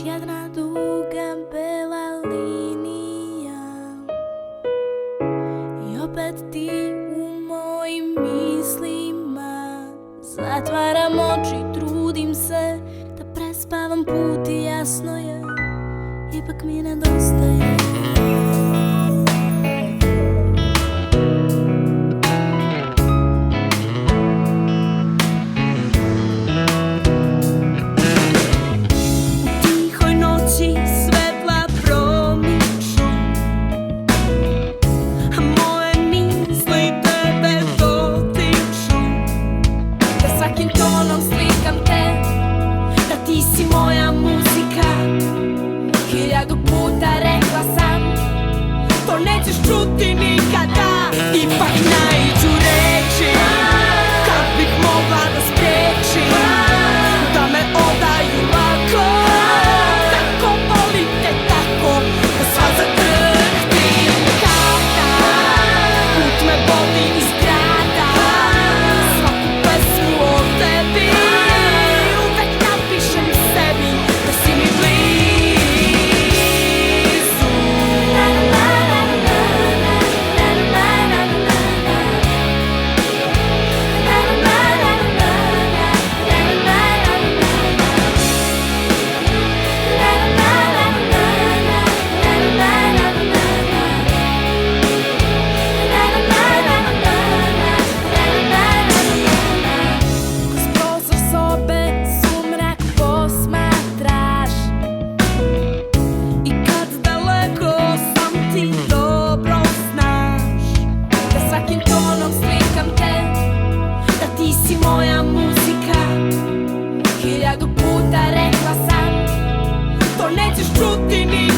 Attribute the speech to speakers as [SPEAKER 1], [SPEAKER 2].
[SPEAKER 1] jedna duga bela linija i opet ti u mojim mislima. Zatvaram oči, trudim se da prespavam put i jasno je, ipak mi nedostaje. Moja muzika, hiljadu puta rekla sam, to nećeš čuti nikada. Ipak naiđu reči, kad bih mogla da sprečim da me odaju lako. Tako volim te, tako da sva zatrhtim. Kada put me vodi iz grada, svaku pesmu o tebi moja muzika, hiljadu puta rekla sam, to nećeš čuti ni